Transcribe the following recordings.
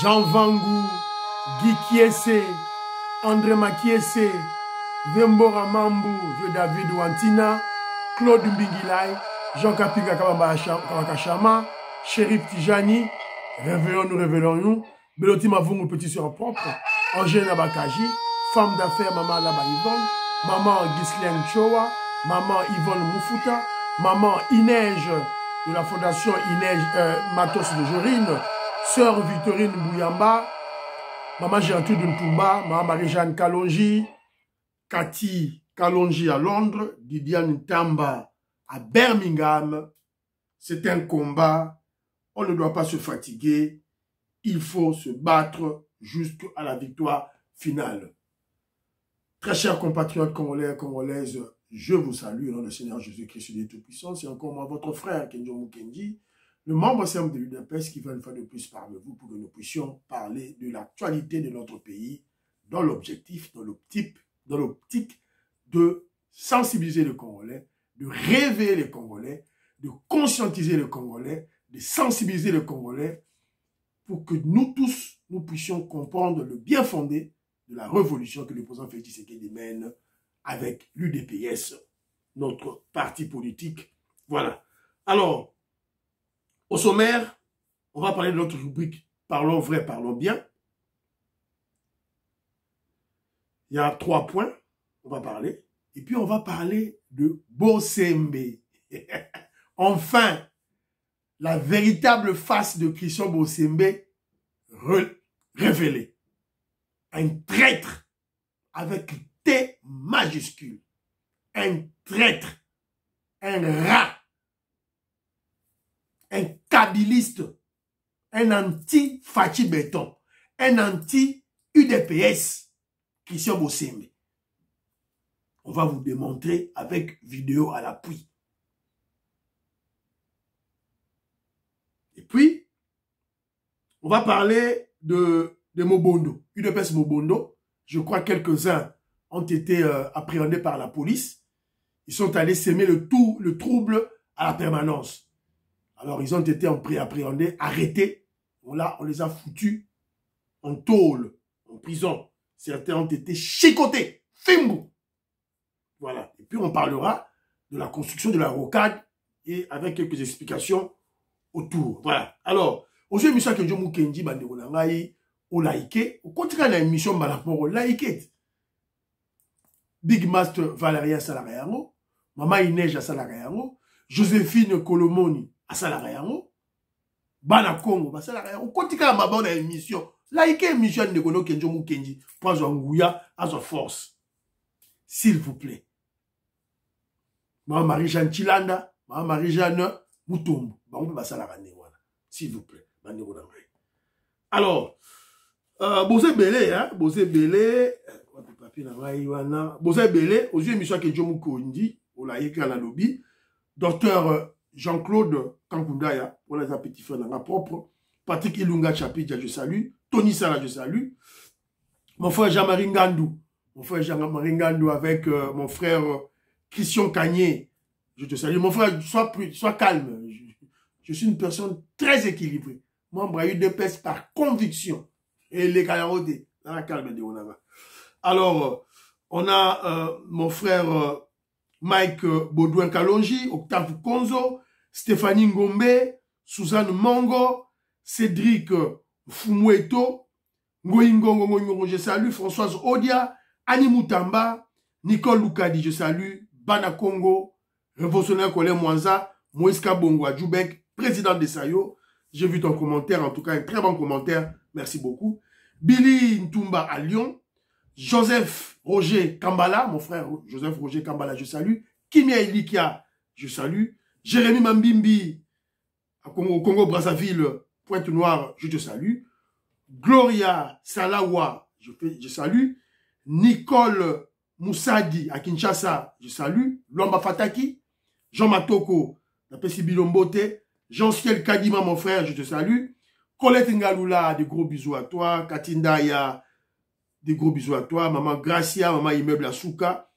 Jean Vangou, Guy Kiese, André Makiese, Vembora Mambu, Vieux David Wantina, Claude Mbingilai, Jean Kapika Kawakashama, Shérif Tijani, révélons-nous, Beloti Mavungu, petit sur propre, Angèle Nabakaji, femme d'affaires Maman Laba Yvonne, Maman Ghislaine Chowa, Maman Yvonne Moufuta, Maman Inej de la fondation Inej Matos de Jorine, Sœur Victorine Bouyamba, Maman Gertrude Ntumba, Maman Marie-Jeanne Kalonji, Cathy Kalonji à Londres, Didiane Tamba à Birmingham. C'est un combat, on ne doit pas se fatiguer, il faut se battre jusqu'à la victoire finale. Très chers compatriotes congolais et congolaises, je vous salue au nom du Seigneur Jésus-Christ de Tout-Puissant. C'est encore moi, votre frère Kenjo Mukendi, le membre simple de l'UDPS qui va une fois de plus parmi vous pour que nous puissions parler de l'actualité de notre pays dans l'objectif, dans l'optique de sensibiliser les Congolais, de réveiller les Congolais, de conscientiser les Congolais, de sensibiliser les Congolais pour que nous tous, nous puissions comprendre le bien fondé de la révolution que le président Félix Tshisekedi mène avec l'UDPS, notre parti politique. Voilà. Alors, au sommaire, on va parler de notre rubrique « Parlons vrai, parlons bien ». Il y a 3 points, on va parler. Et puis, on va parler de Bosembe. Enfin, la véritable face de Christian Bosembe révélée. Un traître avec T majuscule. Un traître. Un rat. Un kabiliste. Un anti-Fachi Béton. Un anti-UDPS. Christian Bosembe. On va vous démontrer avec vidéo à l'appui. Et puis, on va parler de Mobondo, UDPS Mobondo. Je crois que quelques-uns ont été appréhendés par la police. Ils sont allés s'aimer le trouble à la permanence. Alors, ils ont été appréhendés, arrêtés. On les a foutus en tôle, en prison. Certains ont été chicotés, fimbo. Voilà. Et puis, on parlera de la construction de la rocade et avec quelques explications autour. Voilà. Alors, aujourd'hui, M. Kenjo Mukendi, au like, au contraire de l'émission, au like. Big Master Valeria Salariango, Maman Inej Salariango, Joséphine Kolomoni à Salariango, Bana Congo à Salariango. Continue ma bonne émission. Like l'émission de Kenjo Mukendi pour Ngouya à sa force. S'il vous plaît. Maman Marie-Jeanne Chilanda, Maman Marie-Jeanne Moutombo. S'il vous plaît. Alors, Bosé Belé, hein, Bosé Belé, Bosé Belé, aux yeux de M. Kenjo Mukendi, au laïque à la lobby, docteur Jean-Claude Kankundaya, pour les petits frères dans ma propre, Patrick Ilunga Chapidja, je salue, Tony Sala, je salue, mon frère Jean-Marie Ngandou, avec mon frère Christian Kanye, je te salue, mon frère, sois calme, je suis une personne très équilibrée, membre UDPS par conviction, et les Kalarodé, dans la calme de Onava. Alors, on a mon frère Mike Baudouin Kalonji, Octave Konzo, Stéphanie Ngombe, Suzanne Mongo, Cédric Fumoueto, Ngoingongo, je salue, Françoise Odia, Annie Moutamba, Nicole Loukadi, je salue, Bana Congo, Révolutionnaire Colin Mwanza, Moïse Kabongo Adjoubek, président de Sayo. J'ai vu ton commentaire, en tout cas un très bon commentaire, merci beaucoup. Billy Ntumba à Lyon, Joseph Roger Kambala, mon frère Joseph Roger Kambala, je salue. Kimia Ilikia, je salue. Jérémy Mambimbi, au Congo Brazzaville, Pointe-Noire, je te salue. Gloria Salawa, je salue. Nicole Moussadi à Kinshasa, je salue. Lomba Fataki, Jean Matoko, la Pessi Bilombote, Jean-Ciel Kadima, mon frère, je te salue. Colette Ngaloula, des gros bisous à toi. Katindaya, des gros bisous à toi. Maman Gracia, maman Immeuble à Souka.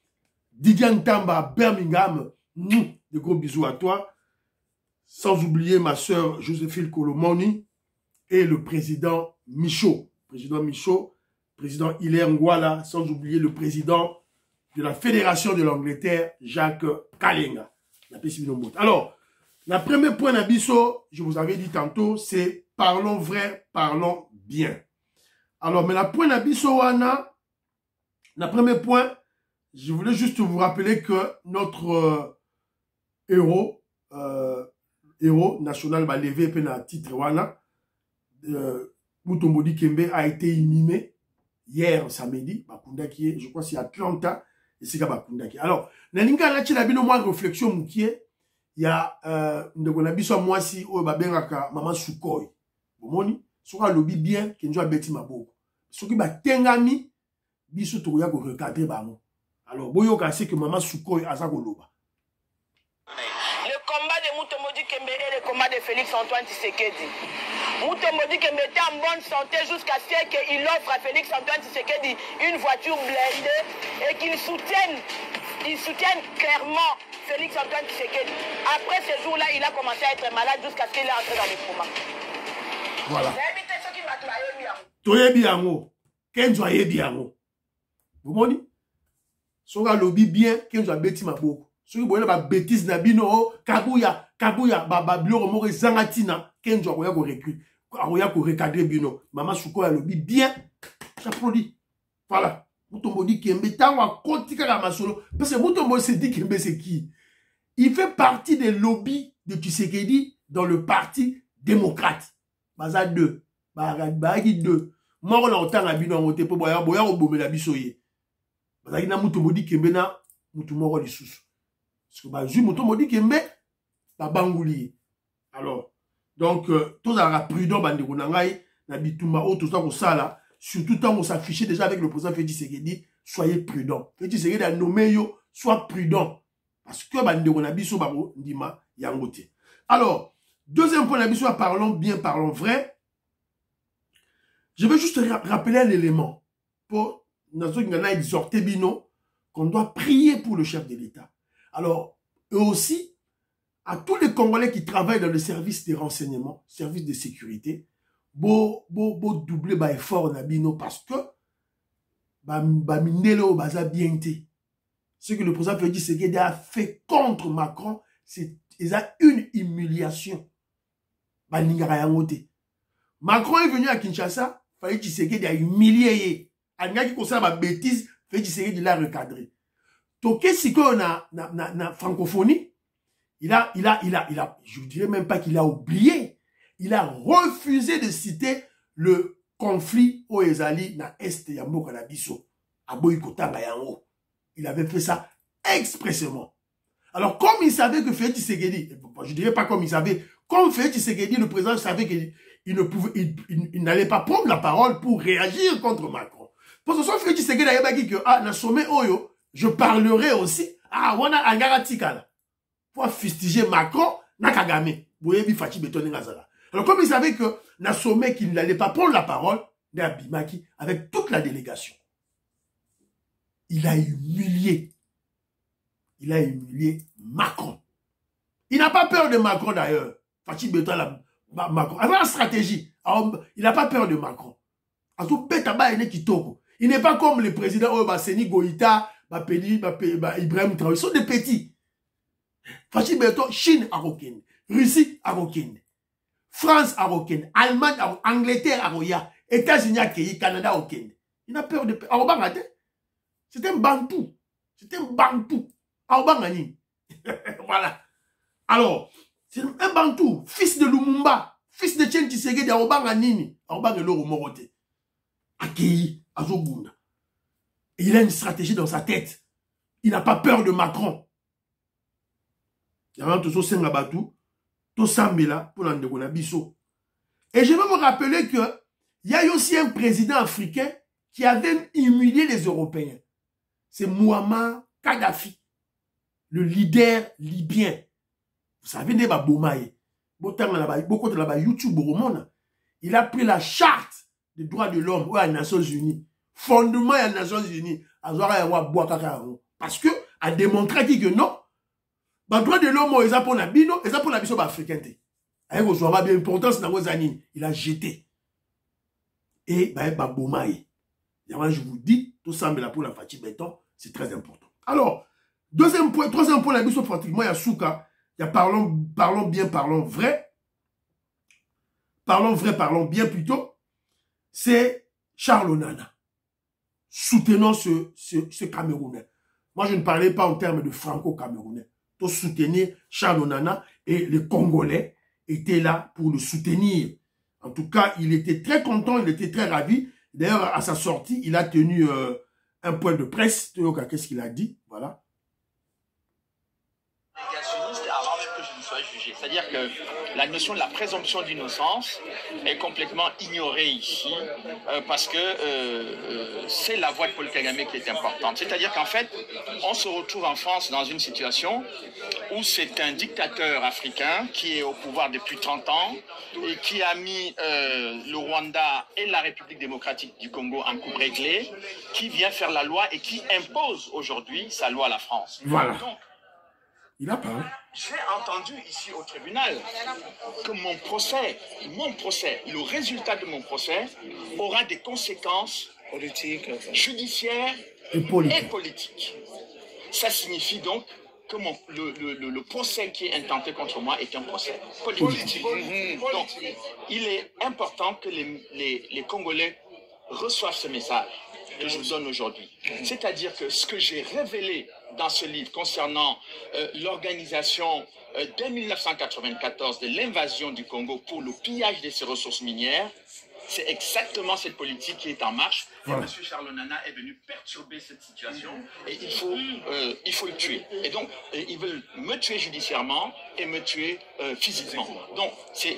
Didiane Tamba, Birmingham, des gros bisous à toi. Sans oublier ma soeur Joséphine Kolomoni et le président Michaud. Président Hilaire Ngouala, sans oublier le président de la Fédération de l'Angleterre, Jacques Kalenga. Alors, le premier point d'Abisso, je vous avais dit tantôt, c'est parlons vrai, parlons bien. Alors, mais la point d'Abisso, le premier point, je voulais juste vous rappeler que notre héros national va lever un titre Mutombo Dikembe a été inhumé hier samedi, je crois c'est à Atlanta, et c'est Bakundaki. Alors, nalinga la chila bino moi réflexion mukie, il y a ndeko na biso moi si o babengaka maman Sukoy. Bomoni, soka lobi bien kenzo abeti maboko. Soki ba tengami biso to ya ko recadrer bango. Alors, boyoka c'est que maman Sukoy aza ko loba. Le combat de Mutombo Dikembe et le combat de Félix Antoine Tshisekedi. Mutombo Dikembe était en bonne santé jusqu'à ce qu'il offre à Félix Antoine Tshisekedi une voiture blindée et qu'il soutienne clairement Félix Antoine Tshisekedi. Après ce jour-là, il a commencé à être malade jusqu'à ce qu'il est entré dans le coma. Voilà. Toyebi yango, Kenzo ayebi yango. Vous voyez? Soka lobi bien, Kenzo abeti maboko. Soki boyena ba bêtise na bino, kabuya, ba biloko moko zangatina, Kenzo akoya ko recruter, akoya ko recadrer bino. Maman Sukoy lobi bien, j'applaudis. Voilà. Mutombo Dikembe tanwa kotika ka masolo parce que Mutombo se dit Kembe c'est qui? Il fait partie des lobbies de Tshisekedi dans le parti démocrate. Baza 2. Bagi 2. Moro na otanga bino ngote po boya obomela bisoye. Bazaki na Mutombo Dikembe na mutumoro lisusu. Parce que bah, Mutombo Dikembe ba banguli. Alors, donc tous à prudent bandeko na ngai na bitumba o tout ça ko sala. Surtout quand on s'affichait déjà avec le président Félix Tshisekedi, soyez prudent. Félix Tshisekedi a nommé yo, sois prudent. Parce que bandeko na biso baro ndima yangote. Alors, deuxième point na biso, parlons bien, parlons vrai. Je veux juste rappeler un élément pour nous exhorter bino qu'on doit prier pour le chef de l'État. Alors, eux aussi, à tous les Congolais qui travaillent dans le service des renseignements, service de sécurité, Bo doubler ba effort na bino parce que ba mindelo baza bienté. Ce que le président Félix Tshisekedi a fait contre Macron, c'est une humiliation. Ba lingara yangote. Macron est venu à Kinshasa, Félix Tshisekedi a humilié. Anga qui concerne ma bêtise, Félix Tshisekedi l'a recadré. Toké siko na francophonie, il a, je ne dirais même pas qu'il a oublié. Il a refusé de citer le conflit au Ezali na Est Yambo Kanabiso. Il avait fait ça expressément. Alors, comme il savait que Félix Tshisekedi, je dirais pas comme il savait, comme Félix Tshisekedi, le président savait qu'il n'allait pas prendre la parole pour réagir contre Macron. Parce que soit Félix Tshisekedi a dit que, na sommet Oyo, je parlerai aussi, wana angara tikala. Pour fustiger Macron, na Kagame. Boyebi Fachi Betone Ngazala. Alors, comme il savait que na sommet qu'il n'allait pas prendre la parole, Bimaki, avec toute la délégation, il a humilié Macron. Il n'a pas peur de Macron d'ailleurs. Fachi Betone Macron. Avec la stratégie, il n'a pas peur de Macron. Il n'est pas comme les présidents Seni Goïta, Ibrahim Traoré. Ils sont des petits. Fachi Betone, Chine à Rokene, Russie à Rokene. France à Rokende, Allemagne à Angleterre à Roya, États-Unis à Kenya, Canada à Rokende. Il n'a peur de... C'est un bantou. C'est un bantou. Voilà. Alors, c'est un bantou, fils de Lumumba, fils de Tchen Tshisekedi à Obanganini, à Obangeloro Morote. Akei, Azobunda. Et il a une stratégie dans sa tête. Il n'a pas peur de Macron. Il y a un tout ça, Batou. Tout ça, mais là, pour l'endroit de Bisso. Et je veux me rappeler que il y a aussi un président africain qui avait humilié les Européens. C'est Muammar Kadhafi, le leader libyen. Vous savez, il a beaucoup de la YouTube, il a pris la charte des droits de l'homme aux Nations Unies, fondement des Nations Unies, parce que a démontré que non, les droits de l'homme, ils ont pour la bino, ils ont pour la biso africaine. Avec bien importance dans vos années, il a jeté. et Babomae. Je vous dis, tout ça, mais là pour la fatigue béton, c'est très important. Alors, troisième point, la mission pratiquement, il y a Souka, il y a parlons bien, parlons vrai. Parlons vrai, parlons bien plutôt. C'est Charles Onana. Soutenons ce Camerounais. Moi, je ne parlais pas en termes de franco-camerounais. Pour soutenir Charles Onana et les Congolais étaient là pour le soutenir. En tout cas, il était très content, il était très ravi. D'ailleurs, à sa sortie, il a tenu un point de presse. Qu'est-ce qu'il a dit? Voilà. Avant même que je ne sois jugé. C'est-à-dire que la notion de la présomption d'innocence est complètement ignorée ici parce que c'est la voix de Paul Kagame qui est importante. C'est-à-dire qu'en fait, on se retrouve en France dans une situation où c'est un dictateur africain qui est au pouvoir depuis 30 ans et qui a mis le Rwanda et la République démocratique du Congo en coupe réglée, qui vient faire la loi et qui impose aujourd'hui sa loi à la France. Voilà. Donc, il a parlé. j'ai entendu ici au tribunal que mon procès, le résultat de mon procès aura des conséquences politiques, judiciaires et politiques. Ça signifie donc que le procès qui est intenté contre moi est un procès politique. Donc, il est important que les Congolais reçoivent ce message que je vous donne aujourd'hui. C'est-à-dire que ce que j'ai révélé dans ce livre concernant l'organisation dès 1994 de l'invasion du Congo pour le pillage de ses ressources minières, c'est exactement cette politique qui est en marche. Voilà. Et M. Charles Onana est venu perturber cette situation et il faut le tuer. Et donc, ils veulent me tuer judiciairement et me tuer physiquement. Donc, c'est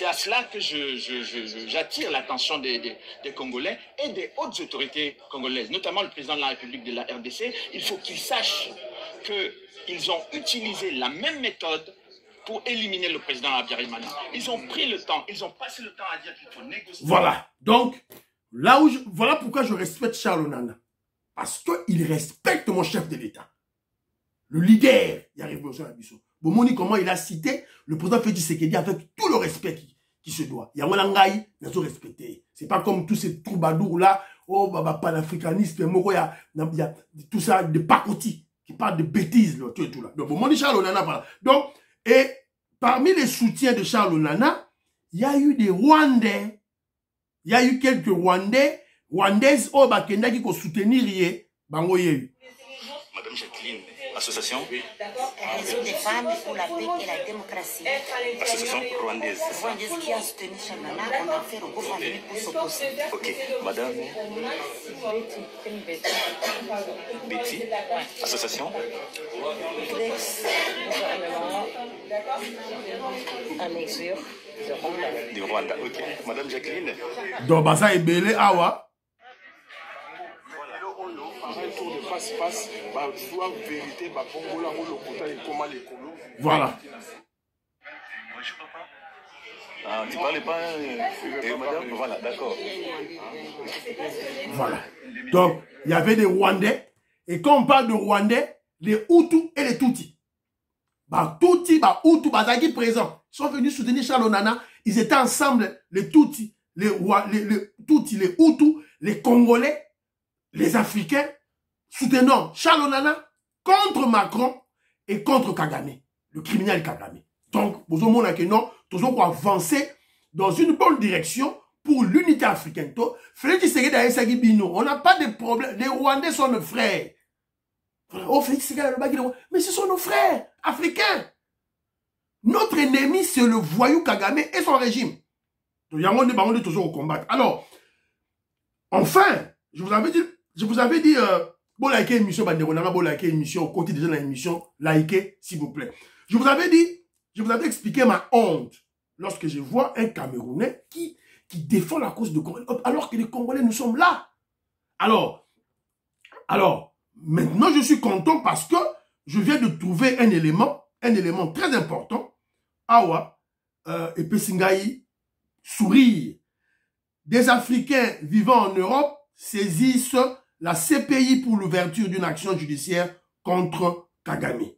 à cela que j'attire l'attention des Congolais et des hautes autorités congolaises, notamment le président de la République de la RDC. Il faut qu'ils sachent qu'ils ont utilisé la même méthode pour éliminer le président Habyarimana. Ils ont pris le temps, ils ont passé le temps à dire qu'il faut négocier. Voilà. Donc, voilà pourquoi je respecte Charles Onana. Parce qu'il respecte mon chef de l'État. Le leader, il arrive au Abisso. Bomoni, comment il a cité le président Félix Tshisekedi avec tout le respect qui se doit. Il y a un ngaï, il faut respecter. C'est pas comme tous ces troubadours là, oh, panafricanistes, il y a tout ça, des pacotis qui parlent de bêtises, là, tout et tout là. Donc, Bomoni Charles Onana, voilà. Donc, et parmi les soutiens de Charles Onana, il y a eu des Rwandais. Il y a eu quelques Rwandaises au Bakenda qui ont soutenu Bango Yehu. Madame Jacqueline, association Réseau des femmes pour la paix et la démocratie. Association rwandaise. Rwandaise qui a soutenu Chanana, on a fait le gouvernement pour s'opposer. Ok, madame Betty, association Gouvernement à mesure du Rwanda. Ok, madame Jacqueline. Donc, ça est belé, awa. Voilà. Ah, tu parles pas madame, voilà, d'accord. Voilà. Donc, il y avait des Rwandais. Et quand on parle de Rwandais, les Hutus et les Tutsis. Tutsi, Hutu, Bazaki présents. Ils sont venus soutenir Charles Onana. Ils étaient ensemble, les Tutsis, les Tutsis, les Hutus, les Congolais, les Africains, soutenant Charles Onana contre Macron et contre Kagame, le criminel Kagame. Donc, vous avez que non, nous avons avancé dans une bonne direction pour l'unité africaine. On n'a pas de problème. Les Rwandais sont nos frères. Oh, mais ce sont nos frères africains. Notre ennemi, c'est le voyou Kagame et son régime. Donc, on est toujours au combat. Alors, enfin, je vous avais dit, bon, likez l'émission, bon, likez l'émission, au côté déjà de l'émission, likez, s'il vous plaît. Je vous avais expliqué ma honte lorsque je vois un Camerounais qui défend la cause de Congolais, alors que les Congolais, nous sommes là. Alors, maintenant, je suis content parce que je viens de trouver un élément très important. Awa, et Pessingaï, sourire. Des Africains vivant en Europe saisissent la CPI pour l'ouverture d'une action judiciaire contre Kagame.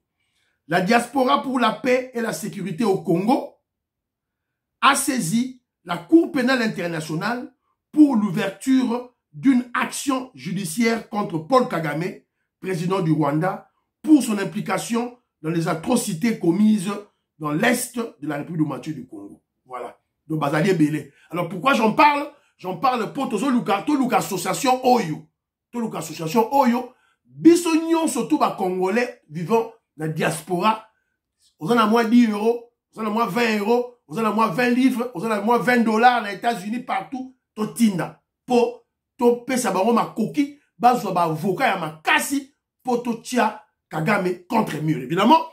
La diaspora pour la paix et la sécurité au Congo a saisi la Cour pénale internationale pour l'ouverture d'une action judiciaire contre Paul Kagame, président du Rwanda, pour son implication dans les atrocités commises dans l'Est de la République démocratique du Congo. Voilà. Donc, Bazalier Belé. Alors, pourquoi j'en parle? J'en parle pour Tozo Luka Association Oyo. Tozo Association Oyo. Bissognon, surtout, les Congolais vivant dans la diaspora. Vous en avez moins 10 euros, vous en avez moins 20 euros, vous en avez moins 20 livres, vous en avez moins 20 dollars dans les États-Unis, partout. Totinda. Pour Topé Sabaro ma coquille, Bazo ba avocat ya ma kasi, pour Totia Kagame contre mur. Évidemment,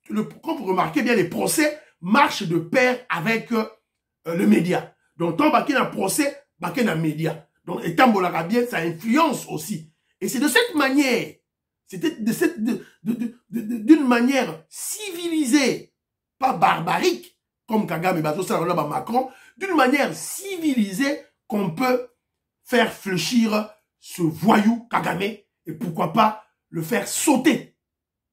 comme vous remarquez bien, les procès marchent de pair avec le média. Donc, tant qu'il y a un procès, il y a un média. Donc, étant bien, ça influence aussi. Et c'est de cette manière, d'une manière civilisée, pas barbarique, comme Kagame, Macron, d'une manière civilisée qu'on peut faire fléchir ce voyou Kagame et pourquoi pas le faire sauter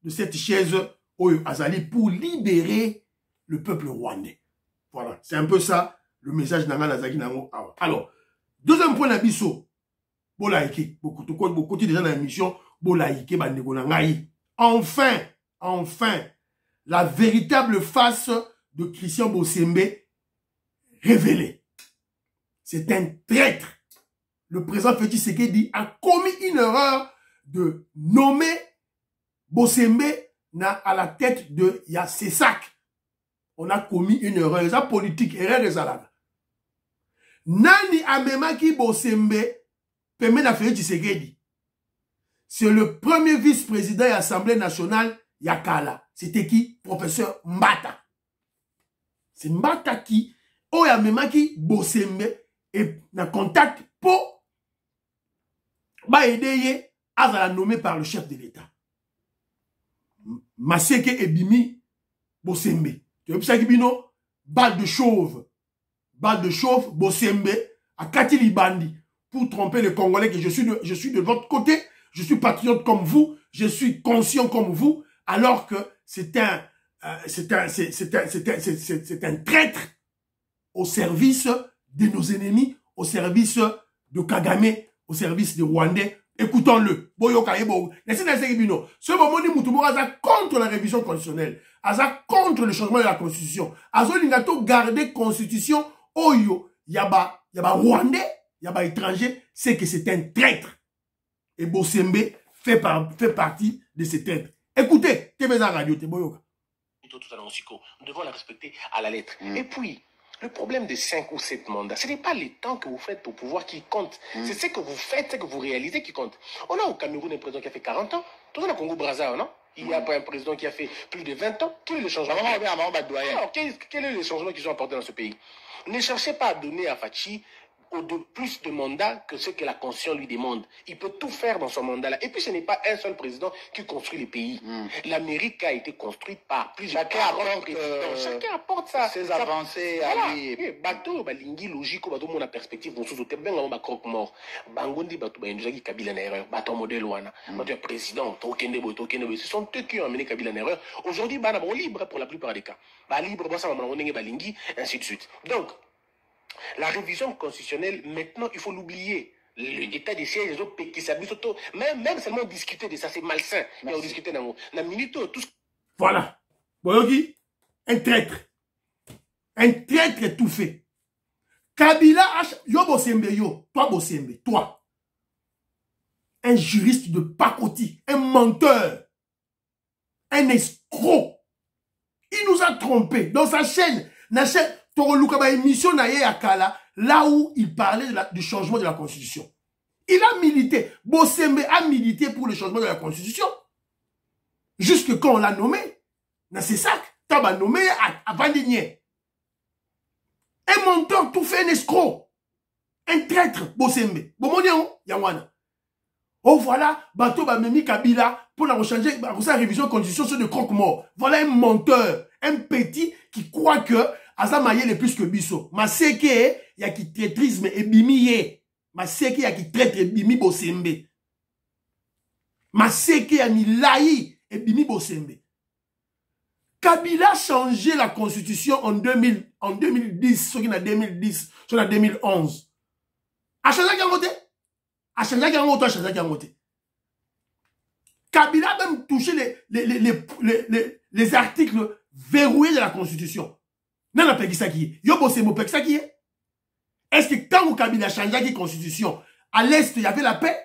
de cette chaise Oyo Azali pour libérer le peuple rwandais. Voilà, c'est un peu ça le message d'Anga Nazaki Nango. Alors, deuxième point d'abisso, Bolaïki, beaucoup déjà dans l'émission, Bolaïki, Bandego Nangaï. Enfin, la véritable face de Christian Bosembe révélée. C'est un traître. Le président Félix Tshisekedi a commis une erreur de nommer Bosembe à la tête de Yasesak. On a commis une erreur. C'est politique, erreur de Zalaga. Nani Amemaki Bosembe permet à Félix Tshisekedi. C'est le premier vice-président de l'Assemblée nationale Yakala. C'était qui? Professeur Mbata. C'est Mbata qui, Amemaki Bosembe, est en contact pour aider à la nommer par le chef de l'État. Maseke Ebimi Bosembe. Tu vois ça qui bino? Balle de chauve, Bosembe, à Katili Bandi, pour tromper les Congolais que je suis de votre côté, je suis patriote comme vous, je suis conscient comme vous, alors que c'est un traître au service de nos ennemis, au service de Kagame, au service des Rwandais. Écoutons-le. Ce moment, Moutoumou Aza contre la révision constitutionnelle. Aza contre le changement de la constitution. Azo Lingato garder constitution. Oyo, yaba Rwandais, yaba étranger, c'est que c'est un traître. Et Bosembe fait partie de ces traîtres. Écoutez, TVZ Radio, Teboyoka. Nous devons la respecter à la lettre. Et puis, le problème de 5 ou 7 mandats, ce n'est pas les temps que vous faites au pouvoir qui compte. C'est ce que vous faites, ce que vous réalisez qui compte. On a au Cameroun un président qui a fait 40 ans. Tout le Congo-Brazzaville, non? Il y a un président qui a fait plus de 20 ans. Quel est le changement? Alors, quel est le changement qu'ils ont apporté dans ce pays? Ne cherchez pas à donner à Fachi plus de mandats que ce que la Constitution lui demande. Il peut tout faire dans son mandat-là. Et puis, ce n'est pas un seul président qui construit les pays. L'Amérique a été construite par plusieurs présidents. Chacun apporte ses avancées. Voilà. Bateau, balingi, logique, bateau, mon perspective, bon, sous-outé, ben, on va croque mort. Bangondi, bateau, ben, nous Kabila en erreur. Bateau, modèle, ouana. Bateau, président, Tokenebo. Ce sont eux qui ont amené Kabila en erreur. Aujourd'hui, bah, bon, libre pour la plupart des cas. Bah, libre, bah, ça va m'en balingi, ainsi de suite. Donc, la révision constitutionnelle, maintenant, il faut l'oublier. L'état des sièges, les autres qui s'abusent, même seulement discuter de ça, c'est malsain. Mais on discute dans la minute, tout. Voilà. Boyogi, un traître. Un traître étouffé. Kabila, yo Bosembe, yo. Toi, Bosembe, toi. Un juriste de pacotille, un menteur, un escroc. Il nous a trompés dans sa chaîne. Émission là où il parlait du changement de la Constitution. Il a milité. Bosembe a milité pour le changement de la Constitution. Jusque quand on l'a nommé. C'est ça. T'as nommé à Vandigné. Un menteur tout fait un escroc. Un traître, Bosembe. Bomonion, Yawana. Oh voilà, bateau Bamemi Kabila pour la rechanger, pour sa révision de constitution sur de croque-mort. Voilà un menteur, un petit qui croit que Azamaye le plus que Bisso. Ma seke, y a qui traîtrisme et bimiye. Ma seke, y a qui traître et bimi Bosembe. Ma seke, y a ni laï et bimi Bosembe. Kabila a changé la constitution en 2010, ce qui est 2010, ce qui est 2011. A changé qui a voté? A changé qui a voté? A changé qui a voté? Kabila a même touché les articles verrouillés de la constitution. Non, non, pas ça qui est. Yo, c'est mon ça qui est. Est-ce que quand Kabila a changé la constitution, à l'Est, il y avait la paix?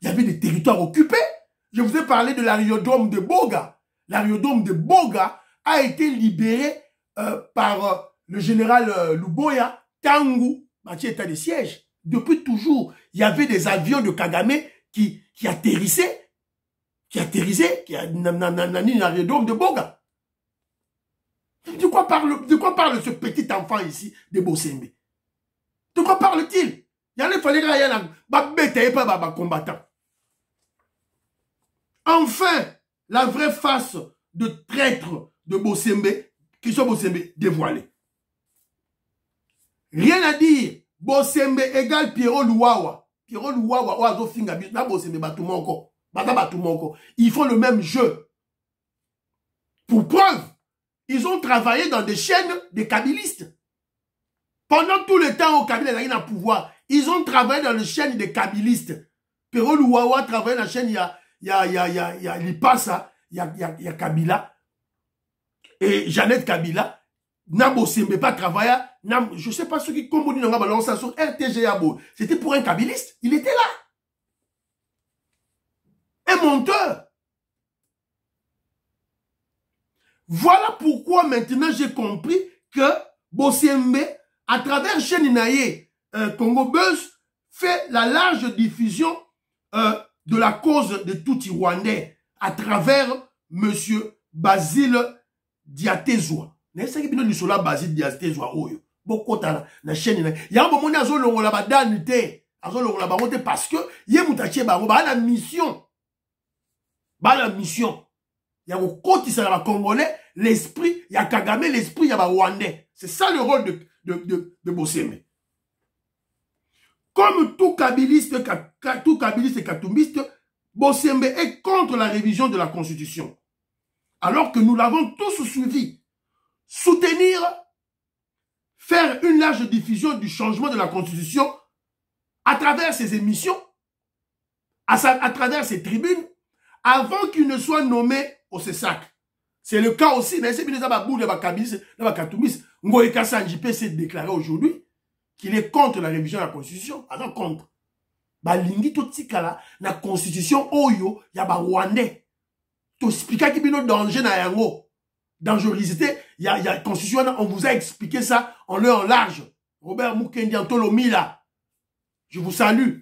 Il y avait des territoires occupés. Je vous ai parlé de l'aérodrome de Boga. L'aérodrome de Boga a été libéré par le général Luboya, Tangu, état de siège. Depuis toujours, il y avait des avions de Kagame qui atterrissaient, dans l'aérodrome de Boga. De quoi parle ce petit enfant ici de Bosembe? De quoi parle-t-il? Il y fallait qu'il y ait un combattant. Enfin, la vraie face de traître de Bosembe, Christophe Bosembe, dévoilée. Rien à dire. Bosembe égale Pierrot Louawa. Pierrot Louawa, Oazo Fingabi, na Bosembe Batumoko. Ils font le même jeu. Pour preuve, ils ont travaillé dans des chaînes des kabylistes. Pendant tout le temps où Kabila n'a pas pouvoir, ils ont travaillé dans les chaînes des kabylistes. Pierrot Louawa travaille dans la chaîne, il y a Lipasa, il y a Kabila. Et Jeannette Kabila, Nabo Sembe pas travailler, je ne sais pas ceux qui communiquent dans la balance sur RTG Abo. C'était pour un kabyliste, il était là. Un monteur. Voilà pourquoi maintenant j'ai compris que Bosembe, à travers Cheninaye, Congo Buzz, fait la large diffusion de la cause de tout Rwandais à travers M. Basile Diatezwa. N'est-ce que nous sommes là, Basile Diatezwa, beaucoup na chaîne. Il y a un moment où on a danité, parce que il y a une mission. La mission. Il y a un côté ça congolais, l'esprit, il y a Kagame, l'esprit, il y a Rwandais. C'est ça le rôle de Bosembe. Comme tout kabyliste et katumbiste, Bosembe est contre la révision de la Constitution. Alors que nous l'avons tous suivi. Soutenir, faire une large diffusion du changement de la Constitution à travers ses émissions, à travers ses tribunes, avant qu'il ne soit nommé au CESAC. C'est le cas aussi, Ngoïka Sanjipé s'est déclaré aujourd'hui qu'il est contre la révision de la Constitution. Alors contre. Balingi totikala na Constitution oyo ya ba Rwandais. To expliquer qu'il y a un danger na yango. Dangerosité, il y a Constitution, on vous a expliqué ça en long en large. Robert Mukendi Antolomila. Je vous salue.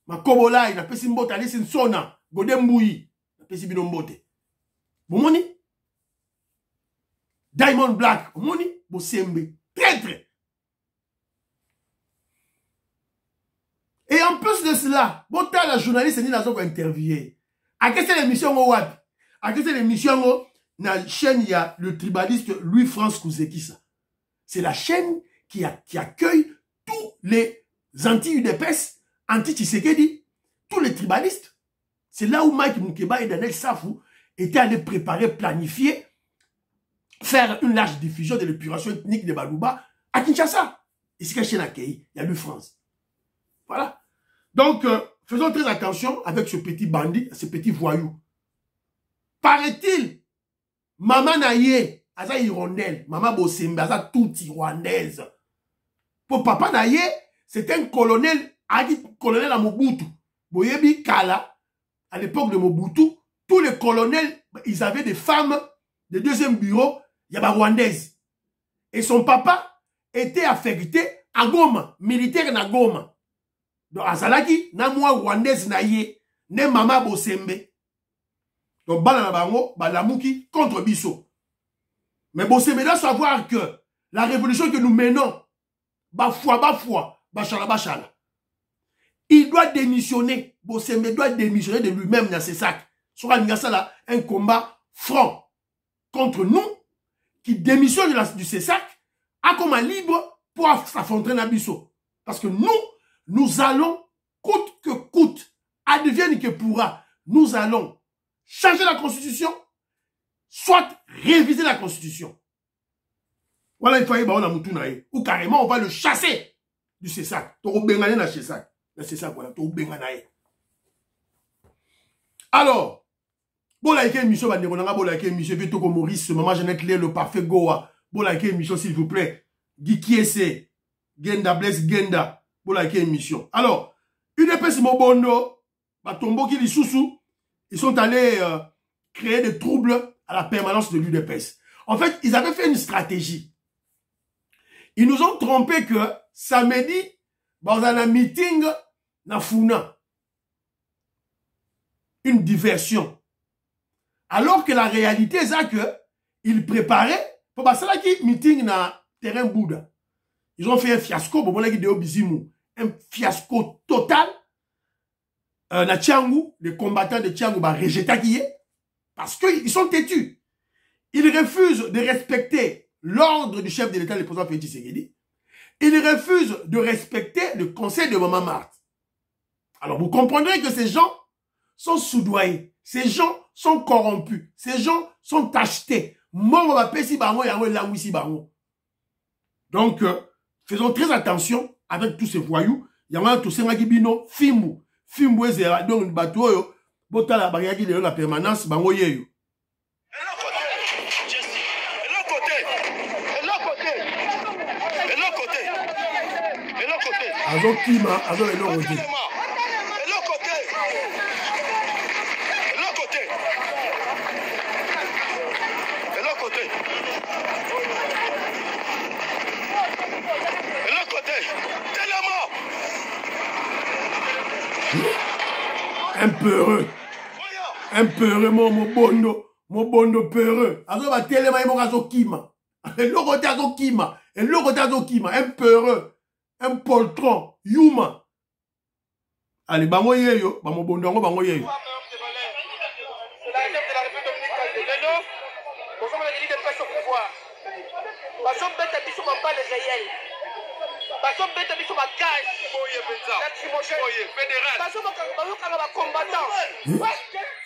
Ma Kobola, il a pesi mbote, allez sin sona. Godemboui, il a pesi binombote. Bon moni? Diamond Black, moni? Bosembe. Traître. Et en plus de cela, bon, la journaliste n'est pas interviewé. À quelle est l'émission au web? À quelle est l'émission na chaîne, il y a le tribaliste Louis-France Kouzekissa. C'est la chaîne qui accueille tous les anti-UDPS, anti-Tshisekedi, tous les tribalistes. C'est là où Mike Moukeba et Daniel Safou étaient allés préparer, planifier, faire une large diffusion de l'épuration ethnique de Balouba à Kinshasa. Et c'est quelle chaîne accueille? Il y a Louis-France. Voilà. Donc, faisons très attention avec ce petit bandit, ce petit voyou. Paraît-il, Maman Naye, aza hirondelle, Maman Bosembe, aza tout rwandaise. Pour Papa Naye, c'est un colonel, colonel à Mobutu. Boyebi Kala, à l'époque de Mobutu, tous les colonels, ils avaient des femmes de deuxième bureau, yaba rwandaises. Et son papa était affecté à Goma, militaire na Goma. Donc, Azalaki, na moi rwandaise Naye, ne Maman Bosembe. Donc, Balamouki contre Bisso. Mais Bosembe doit savoir que la révolution que nous menons, bachala. Il doit démissionner. Bosembe doit démissionner de lui-même dans ses sacs. Sur un combat franc contre nous, qui démissionne du CESAC, à comme un libre pour s'affronter dans Bisso. Parce que nous allons, coûte que coûte, advienne que pourra, nous allons changer la Constitution soit réviser la constitution. Voilà, il faut aller à Moutouna, ou carrément on va le chasser du CESAC. Tu as na CESAC. La CESAC, voilà, tu as alors, bon, la émission, Vitoko Maurice, Maman Jeannette Lé, le parfait Goa. Bon, la émission, s'il vous plaît. Guy Kiese, Genda Bless Genda. Bon, la émission. Alors, UDPS Mobondo, Batombo qui Sousou, ils sont allés créer des troubles à la permanence de l'UDPS. En fait, ils avaient fait une stratégie. Ils nous ont trompé que samedi, dans un meeting, na Funa. Une diversion. Alors que la réalité, c'est que ils préparaient pour passer là qui meeting na terrain Bouddha. Ils ont fait un fiasco, un fiasco total. Na Tchangou, les combattants de Tchangou, rejeté qui est, parce qu'ils sont têtus. Ils refusent de respecter l'ordre du chef de l'État, le président Félix Tshisekedi. Ils refusent de respecter le conseil de Maman Marthe. Alors vous comprendrez que ces gens sont soudoyés. Ces gens sont corrompus. Ces gens sont achetés. Donc, faisons très attention avec tous ces voyous. Il y a un tout ce qui bino Fimbu. Fimbu est donc bateau. Botala bagaki de la permanence. Bango yeyo. Azo kima, azo eloko. Un peureux, mon bondo peureux. Azo va téléma imo azo kima. Eloko te azo kima. Un peureux, un poltron, yuma. Allez, bango yeyo, bango bondongo, bango yeyo.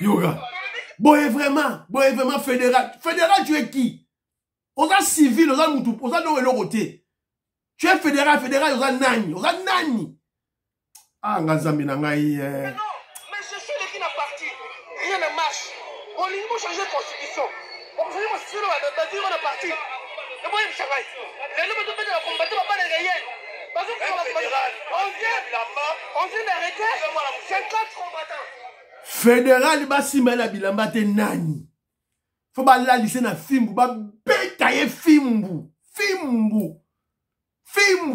Yoga. Boye vraiment fédéral. Fédéral, tu es qui? On a civil, on a moutou, on a non et côté. Tu es fédéral, on a nani. Ah, ngazambi na ngai. Non, mais je suis le qui n'a parti. Rien ne marche. On va changer de constitution. On va changer de constitution, on a parti. Et moi, je travaille. Les gens qui ont combattu, on va pas les réels. On vient d'arrêter 50 combattants. Fédéral, basimela bilamba te nani. Faut ba la lycée na Fimbu, ba betaye Fimbu.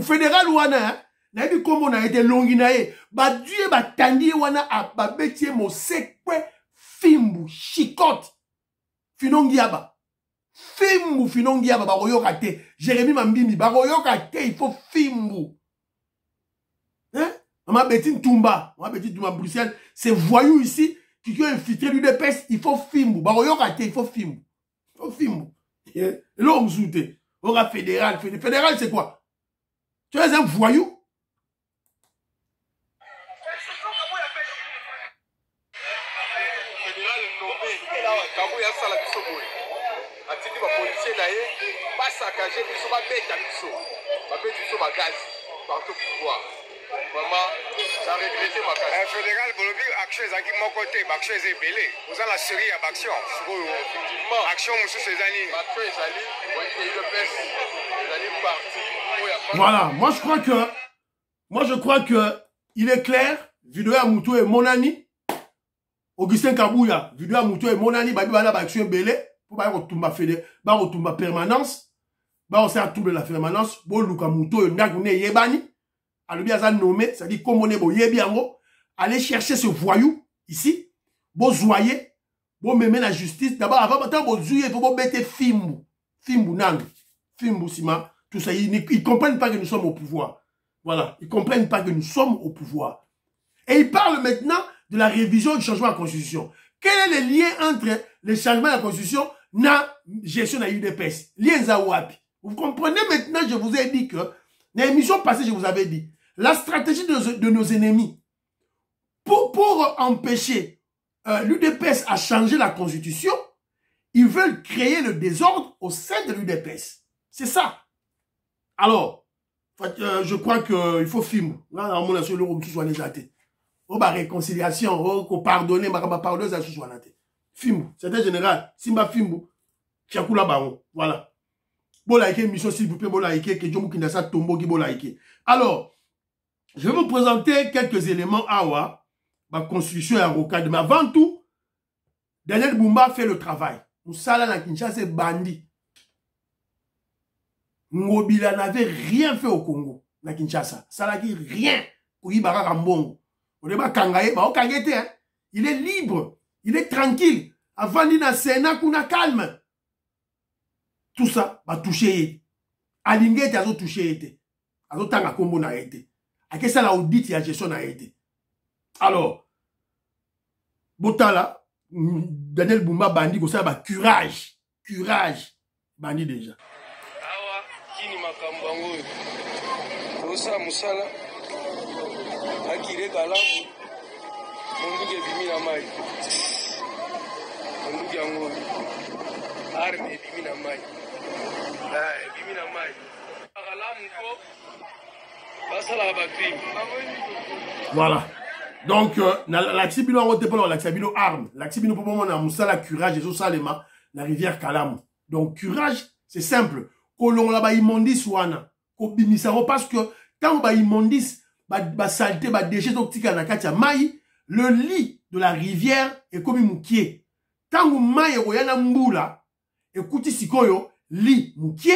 Fédéral wana, na bi kombo na été longi na ye, ba dieu ba tandi wana a ba betie mo sekwe Fimbu, chicote. Finongiaba. Fimbu finongiaba ba royoka te. Jérémy Mambimbi ba royoka te, il faut Fimbu. Hein? Maman Betty Toumba Bruxelles, ces voyous ici qui ont infiltré l'UDPS, il faut Fimbu. Ba royoka te, il faut Fimbu. Et là on zoute. On a fédéral, fédéral c'est quoi? Tu es un voyou? Fédéral, action est mon côté, action est belé. Vous avez la série d'action. Action, voilà, moi je crois que il est clair, vidéo à Moutou et Monani, Augustin Kabouya, vidéo à Moutou et Monani, babi bala action belé, pour ba retomba fédé, ba retomba permanence, ba on s'est trouvé la permanence, bo luka Moutou et Ndagune Yebani, alobi aza nommé, ça dit comme on est bo yebiango, allez chercher ce voyou ici, bo zoyer, bo mener la justice, d'abord avant temps bo zouyer, faut bo bête Fimbu nang, Fimbu sima. Tout ça, ils ne comprennent pas que nous sommes au pouvoir. Voilà, ils ne comprennent pas que nous sommes au pouvoir. Et ils parlent maintenant de la révision du changement de la Constitution. Quel est le lien entre le changement de la Constitution et la gestion de la UDPS? Lien Zawapi. Vous comprenez maintenant, je vous ai dit que, dans l'émission passée, je vous avais dit, la stratégie de nos ennemis, pour empêcher l'UDPS à changer la Constitution, ils veulent créer le désordre au sein de l'UDPS. C'est ça. Alors, je crois qu'il faut film. Là, on a sur le room tout soit négaté. On va réconciliation, on pardonner, on va pardonner ça soit négaté. Film. C'était général. Simba film. Tiakula baron. Voilà. Bon like émission s'il vous plaît, bon like que Djomu Kinshasa tombo qui bon like. Alors, je vais vous présenter quelques éléments awa, ma construction à rocade. Mais avant tout, Daniel Bumba fait le travail. Moussala na Kinshasa c'est bandit. Ngobila n'avait rien fait au Congo, na Kinshasa. Ça n'a dit rien. Ouyibara Rambongo. On est pas kangaye, bah okangete hein. Il est libre, il est tranquille. Avant d'ina Sénat kuna calme. Tout ça va toucher. Alingete azo toucher. Azo tanga kombo na été. Ake ça la audit ya gestion na été. Alors, Botala, Daniel Bumba bandi ko ça ba courage. Courage. Bandi déjà. Awa kini makambo ngoyo. Osa musala. Akire kalamu. Munduke bimina mai. Munduke ngoyo. Arme bimina mai. Bimina mai. Kalamu ko. Basala ba crime. Voilà. Donc, l'axibino on te parle l'axibino arme. L'axibino pour moi on a musala courage et tout ça les ma la rivière Kalamu. Donc courage, c'est simple. Kolon la ba immondis wana. Ko bimisaro parce que quand ba immondis ba saleté ba déchet donc tika na katia mai, le lit de la rivière est comme mukie. Tant que mai oyana mbula, écoutez sikoyo, lit mukie.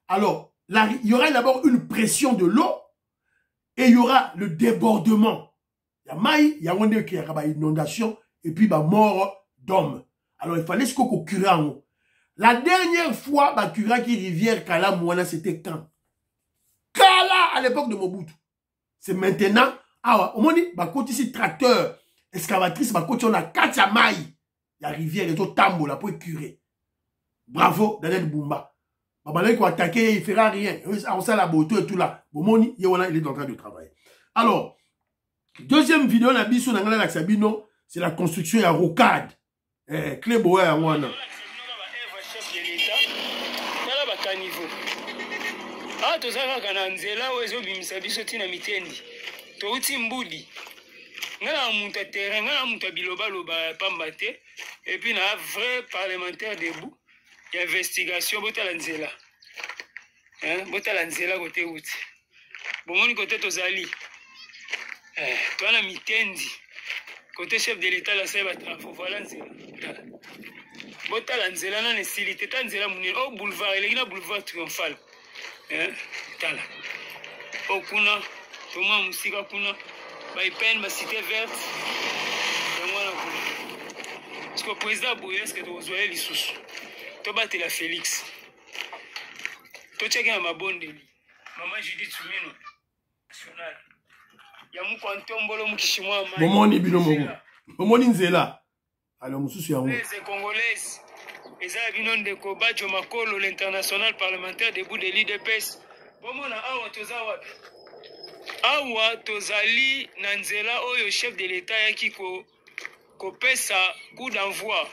Alors, il y aura d'abord une pression de l'eau et il y aura le débordement. Il y a maï, il y a une inondation et puis bah mort d'homme. Alors il fallait ce qu'on cura. La dernière fois, bah cura qui rivière Kalamu, c'était quand? Kala à l'époque de Mobutu. C'est maintenant. Ah au moins bah côté ici tracteur, excavatrice, bah côté on a Katia maï. Il y a rivière et tout tambo là pour curer. Bravo Daniel Bumba. Bah là il faut attaquer, il fera rien. On sait la beauté et tout là. Bon il est en train de travailler. Alors deuxième vidéo na biso na ngala la Sabino, c'est la construction ya rocade. Clé boé à wana. Chef de l'État. Tala ba caniveau. Ah tozaka kana nzela wezo bimisa biso tina mitendi. To uti mbudi. Ngala munta terrain, ngala munta biloba loba pambate et puis na vrai parlementaire debout. Investigation botala nzela. Botala nzela côté uti. Bomoni côté tozali. Toi la mitendi côté chef de l'État la seba travaux voilà nzela bota la nzela na nesilité ta nzela munene au boulevard il y a boulevard triomphal tala au kuna to moi musika kuna ba ipene ba cité verte ngwana kuna parce que président Boye est-ce que tu ozoye lisusu to batela Félix to cheke na mabonde maman Judith Sumino national. Bomoni bino mogo. Bomoni nzela. Alors mususu yango. Les Congolaises. Eza bino ndeko Badjo Makolo l'international parlementaire debout de l'IDPS. Bomona awa toza wapi? Awa tozali na nzela oyo chef de l'État yaki ko pesa coup d'envoi.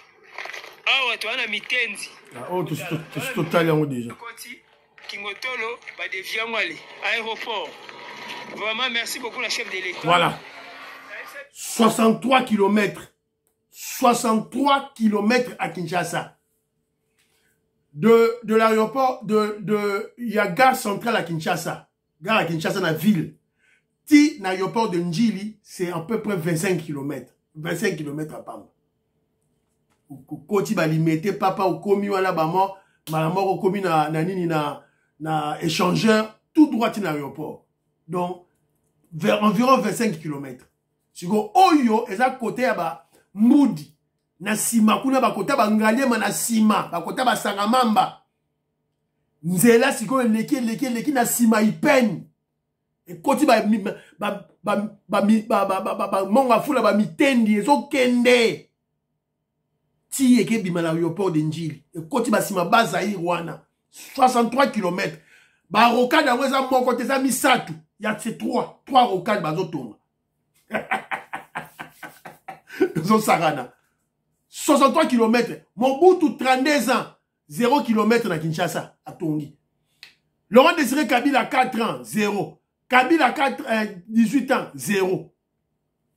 Awa to ana mitendi. Oh to total yango déjà. Kingotolo ba devia ngwale aéroport. Vraiment, merci beaucoup, la chef de l'État. Voilà. 63 km. 63 km à Kinshasa. De l'aéroport, il y a gare centrale à Kinshasa. Gare à Kinshasa, dans la ville. Si l'aéroport de Njili, c'est à peu près 25 km. 25 km à Pamba. Koti ba limité, papa ou komi wala ba mort, malamor ou komi na échangeur, tout droit dans l'aéroport. Donc, vers environ 25 km. Si vous oyo, et à côté, ba moudi, na sima, kuna ba côté, ba ngaliema na sima, ba côté, ba sangamamba. Nzela, si vous leki, na sima, ipeni. Et côté, monga fula, ba mitendi, ezo kende. Ti eke bima na aéroport de Njili. Et côté, ba sima, baza Rwanda. 63 km. Ba rocade, weza mon côté, za misatu. Il y a ces trois rocades bazotonga. Zo sarana. 63 km. Mobutu, 32 ans. 0 km na Kinshasa, à Tongi. Laurent Désiré Kabila, 4 ans, 0. Kabila, 18 ans, 0.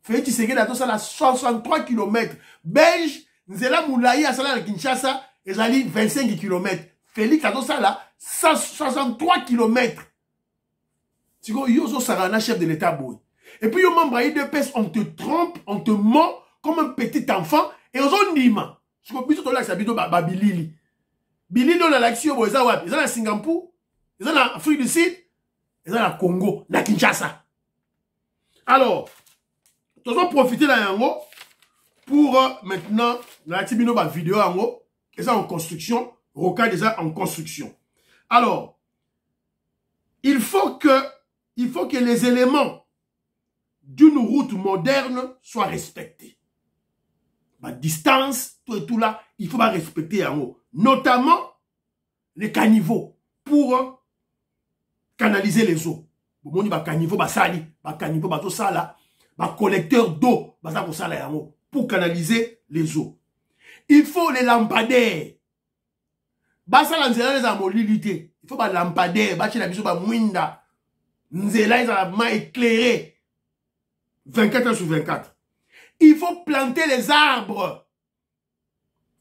Félix Tshisekedi a tout ça, 63 km. Belge, Nzela Moulaye, à ça, Kinshasa, ils allaient 25 km. Félix a tout ça, là, 63 km. Tu vois, Yozo Sarana, chef de l'État, boy. Et puis, au membre IDPS, on te trompe, on te ment comme un petit enfant, et on s'en dit, man. Tu vois, tu as dit, Bilili. Bilili, dans l'action, ils sont à Singapour, ils sont en Afrique du Sud, ils sont à Congo, à Kinshasa. Alors, nous allons profiter de yango pour maintenant, la vidéo yango, ils sont en construction, Roca déjà en construction. Alors, il faut que les éléments d'une route moderne soient respectés. La distance, tout et tout là, il faut respecter en haut. Notamment les caniveaux pour canaliser les eaux. Bon, il y a caniveau, sali, caniveau, collecteur d'eau, pour canaliser les eaux. Il faut les lampadaires. Il faut des lampadaires, éclairé 24 heures sur 24. Il faut planter les arbres.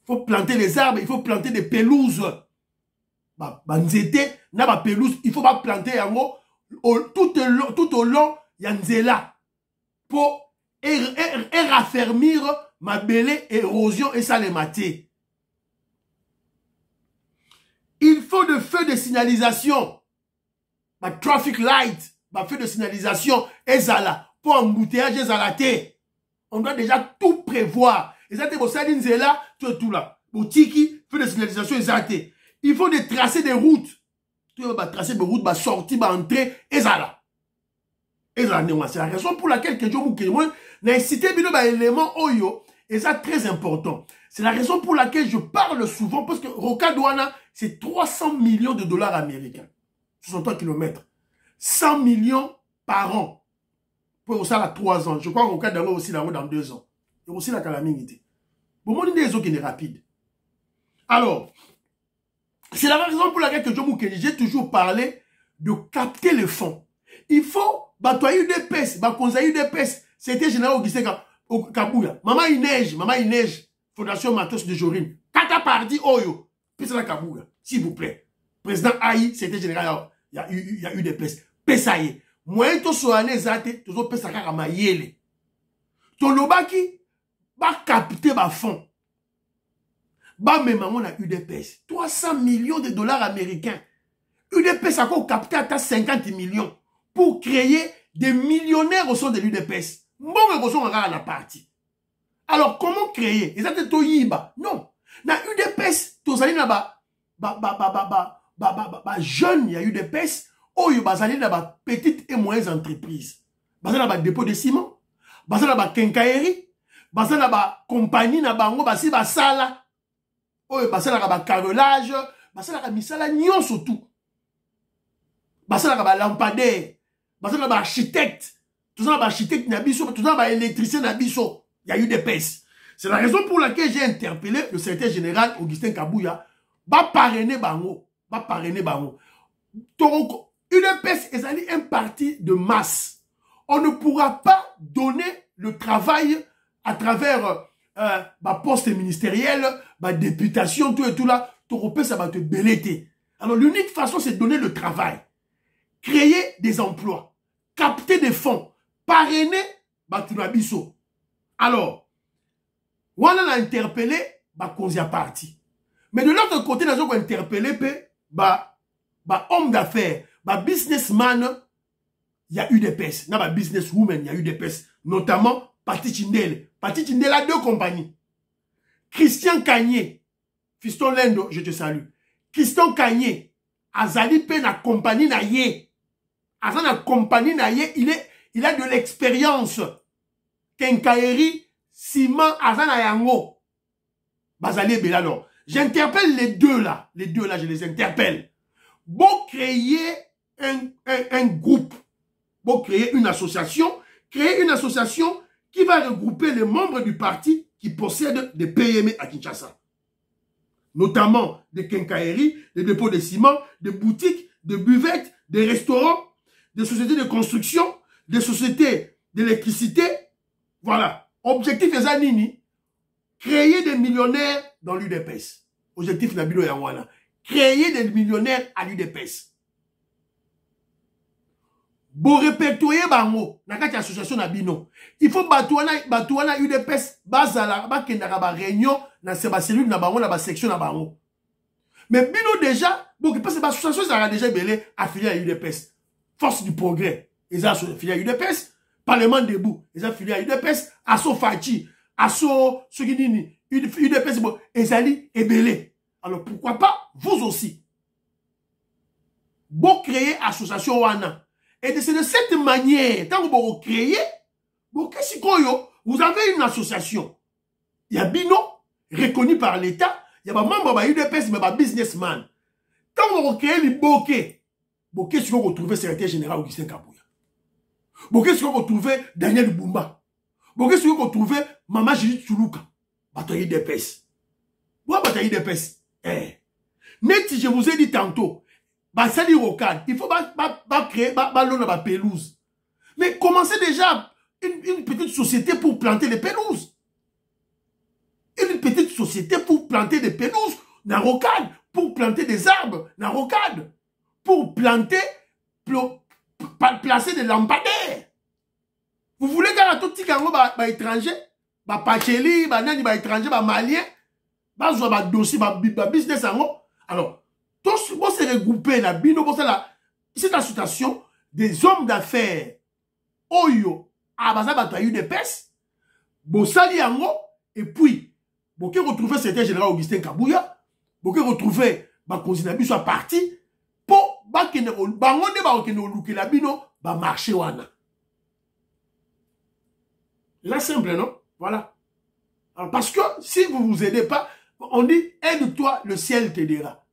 Il faut planter les arbres, il faut planter des pelouses. Il faut pas planter tout au long, il y a nzela pour raffermir ma belle érosion et ça les mater. Il faut des feux de signalisation. Ma traffic light, ma feu de signalisation, ezala. Pour embouteillage, ezala te. On doit déjà tout prévoir. Et ça, c'est là, tout là. Botiki, feu de signalisation, ezala te. Il faut des tracés de routes. Tu vas tracer de routes, sortir, entrer, ezala. Ezala, c'est la raison pour laquelle que je n'ai cité un élément oyo. Et ça, très important. C'est la raison pour laquelle je parle souvent, parce que Roca Douana, c'est 300 millions de dollars américains. 63 km. 100 millions par an. Pour ça, à 3 ans. Je crois que Roca Douana aussi dans 2 ans. Et aussi la calamité. Bon, moi, des autres qui est rapide. Alors, c'est la raison pour laquelle que j'ai toujours parlé de capter le fonds. Il faut, batoyer UDPS, conseiller UDPS, c'était général Augustin Kabouya. Maman il neige, Fondation Matos de Jorine. Kata parti Oyo, puis la Kabouya, s'il vous plaît. Président Aïe, c'était général, il y a UDPS. Pesaye. Moi, to soane zate, to zo pesaka kama yele. To lobaki, ba capter ba fonds. Bah, mais maman a UDPS. 300 millions de dollars américains. UDPS a quoi capté à 50 millions pour créer des millionnaires au sein de l'UDPS. Bon, mais vous à la partie. Alors, comment créer? Et ça, c'est Toyiba. Non. Na UDPS, Tozali na jeune, il y a UDPS. Oh, il y a petites et moyennes entreprises. Bazali na dépôt de ciment. Bazali na kenkaeri. Bazali na compagnie na bango, basi basala. Oh, basala na carrelage. Basala na misala nyon surtout. Basala na lampadaire. Basala na architecte. Tout ça, architecte nabiso, tout ça, électricien nabiso. Il y a eu des pèses. C'est la raison pour laquelle j'ai interpellé le secrétaire général Augustin Kabouya. Ba parrainer bango. Donc, une pèse est un parti de masse. On ne pourra pas donner le travail à travers poste ministériel, députation, tout et tout là. Ton ça va te belleter. Alors, l'unique façon, c'est de donner le travail. Créer des emplois. Capter des fonds. Parrainer, Batunabiso. Alors, on a interpellé, Konzia parti. Mais de l'autre côté, nous avons interpellé, homme d'affaires, businessman, il y a eu des pèses. Il y a businesswoman, il y a eu des pèses. Notamment, Pati Chindele. Pati Chindele a 2 compagnies. Christian Kanye, Fiston Lendo, je te salue. Christian Kanye, Azali Pe na compagnie na ye. Azali na compagnie na ye, il a de l'expérience. Kenkaeri, Simon, Azana Yango. Bazali Bela, alors. J'interpelle les deux là, je les interpelle. Bon, créer un groupe. Bon, créer une association qui va regrouper les membres du parti qui possèdent des PME à Kinshasa. Notamment des quincailleries, des dépôts de ciment, des boutiques, des buvettes, des restaurants, des sociétés de construction, des sociétés d'électricité. Voilà. Objectif est Zanini. Créer des millionnaires dans l'UDPS. Objectif Nabilo Yawana. Créer des millionnaires à l'UDPS. Bon répertorier bango. Nakati association Nabino. Il faut batouana UDPS. Bazala, bakendaka ba réunion. Dans ces cellules na bango, dans section na bango. Mais Bino déjà, bon, parce que l'association ça a déjà belé affilié à UDPS. Force du progrès. Ils ont affilié à UDPS. Parlement debout. Ils ont affilié à UDPS. Asso Fachi. Asso Sugidini. UDPS. Ezali et belé. Alors pourquoi pas vous aussi? Bon créer association Wana. Et c'est de cette manière, tant que vous créez, vous avez une association. Il y a Bino, reconnu par l'État. Il y a des membres de l'UDPS, mais des businessmen. Quand vous créez les bokeh, bokeh, c'est que vous trouvez le secrétaire général Augustin Kabouya. Bokeh, c'est que vous trouvez Daniel Bumba. Bokeh, c'est que vous trouvez Maman Judith Tchoulouka. Bataille UDPS. Pourquoi bataille UDPS? Mais si je vous ai dit tantôt, il faut créer la pelouse. Mais commencez déjà une petite société pour planter des pelouses. Une petite société pour planter des pelouses, dans rocade, pour planter des arbres, dans rocade, pour planter, placer des lampadaires. Vous voulez que tout petit kango étranger, pacheli, nani étranger, malien, dossier, business alors, tous vont se regrouper là, bino pour ça c'est la situation des hommes d'affaires. Oyo, abaza bataille de pes, bosali yango, et puis, vous pouvez retrouver le secrétaire général Augustin Kabouya, vous pouvez retrouver Bakonzinabi soit parti, pour marcher wana. Là, simple, non? Voilà. Alors, parce que si vous ne vous aidez pas, on dit, aide-toi, le ciel t'aidera.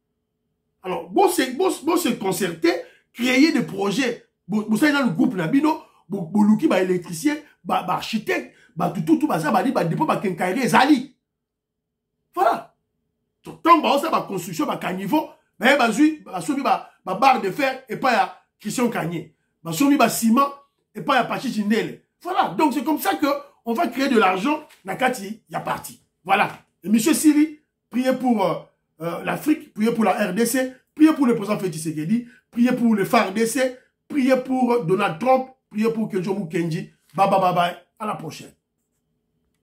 Alors, bon se concerter, créer des projets. Vous savez, dans le groupe Nabino, Boluki, électricien, architecte, tout, dépôt, quincaillerie, zali. Voilà. Tant que ça, construction, caniveau, barre de fer, et pas à Christian Kanye. Ciment, et pas à Pachi Chindele. Voilà. Donc, c'est comme ça qu'on va créer de l'argent, Nakati, il y a parti. Voilà. Et M. Siri, priez pour l'Afrique, priez pour la RDC, priez pour le président Félix Tshisekedi, priez pour le FARDC, priez pour Donald Trump, priez pour Kenjomu Kenji. Bye bye bye bye. À la prochaine.